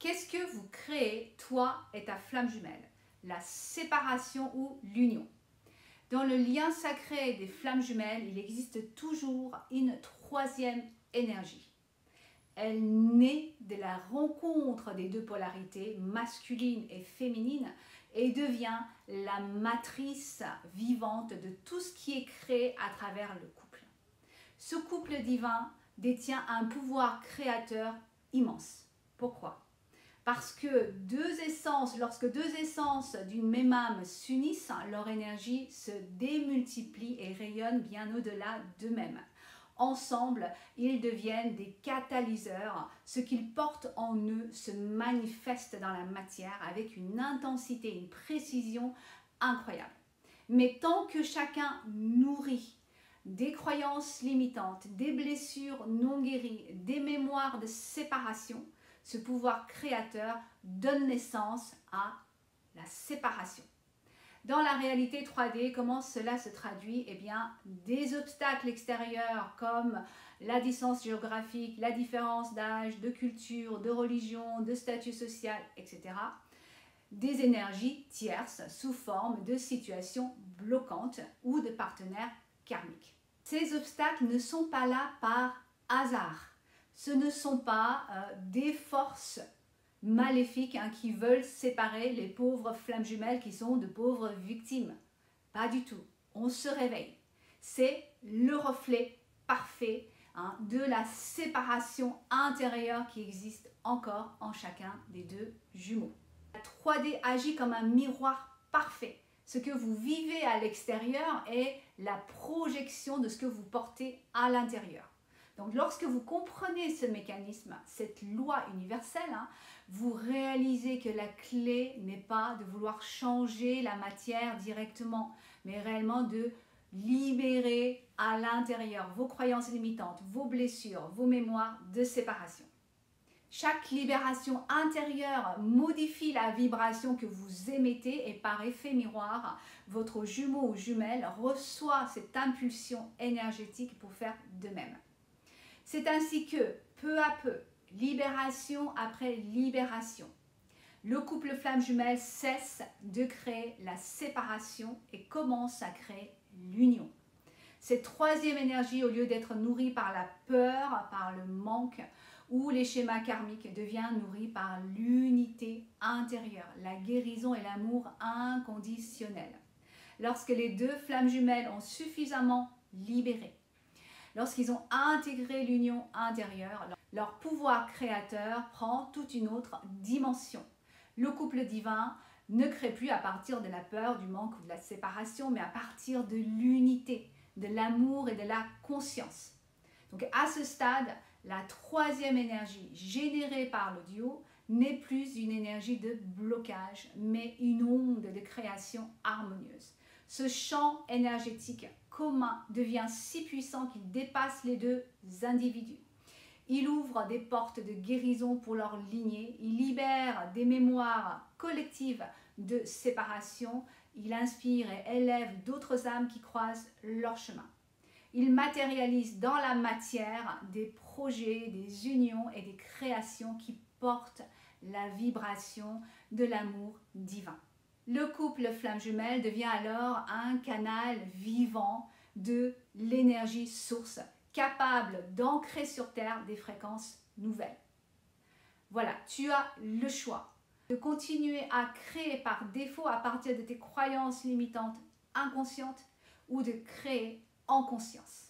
Qu'est-ce que vous créez, toi et ta flamme jumelle? La séparation ou l'union? Dans le lien sacré des flammes jumelles, il existe toujours une troisième énergie. Elle naît de la rencontre des deux polarités, masculine et féminine, et devient la matrice vivante de tout ce qui est créé à travers le couple. Ce couple divin détient un pouvoir créateur immense. Pourquoi? Parce que lorsque deux essences d'une même âme s'unissent, leur énergie se démultiplie et rayonne bien au-delà d'eux-mêmes. Ensemble, ils deviennent des catalyseurs. Ce qu'ils portent en eux se manifeste dans la matière avec une intensité, une précision incroyable. Mais tant que chacun nourrit des croyances limitantes, des blessures non guéries, des mémoires de séparation, ce pouvoir créateur donne naissance à la séparation. Dans la réalité 3D, comment cela se traduit? Eh bien, des obstacles extérieurs comme la distance géographique, la différence d'âge, de culture, de religion, de statut social, etc. Des énergies tierces sous forme de situations bloquantes ou de partenaires karmiques. Ces obstacles ne sont pas là par hasard. Ce ne sont pas des forces maléfiques qui veulent séparer les pauvres flammes jumelles qui sont de pauvres victimes. Pas du tout. On se réveille. C'est le reflet parfait de la séparation intérieure qui existe encore en chacun des deux jumeaux. La 3D agit comme un miroir parfait. Ce que vous vivez à l'extérieur est la projection de ce que vous portez à l'intérieur. Donc, lorsque vous comprenez ce mécanisme, cette loi universelle, vous réalisez que la clé n'est pas de vouloir changer la matière directement, mais réellement de libérer à l'intérieur vos croyances limitantes, vos blessures, vos mémoires de séparation. Chaque libération intérieure modifie la vibration que vous émettez et par effet miroir, votre jumeau ou jumelle reçoit cette impulsion énergétique pour faire de même. C'est ainsi que, peu à peu, libération après libération, le couple flamme jumelle cesse de créer la séparation et commence à créer l'union. Cette troisième énergie, au lieu d'être nourrie par la peur, par le manque ou les schémas karmiques, devient nourrie par l'unité intérieure, la guérison et l'amour inconditionnel. Lorsque les deux flammes jumelles ont suffisamment libéré, lorsqu'ils ont intégré l'union intérieure, leur pouvoir créateur prend toute une autre dimension. Le couple divin ne crée plus à partir de la peur, du manque ou de la séparation, mais à partir de l'unité, de l'amour et de la conscience. Donc à ce stade, la troisième énergie générée par le duo n'est plus une énergie de blocage, mais une onde de création harmonieuse. Ce champ énergétique commun devient si puissant qu'il dépasse les deux individus. Il ouvre des portes de guérison pour leur lignée, il libère des mémoires collectives de séparation, il inspire et élève d'autres âmes qui croisent leur chemin. Il matérialise dans la matière des projets, des unions et des créations qui portent la vibration de l'amour divin. Le couple flamme jumelle devient alors un canal vivant de l'énergie source, capable d'ancrer sur Terre des fréquences nouvelles. Voilà, tu as le choix de continuer à créer par défaut à partir de tes croyances limitantes inconscientes ou de créer en conscience.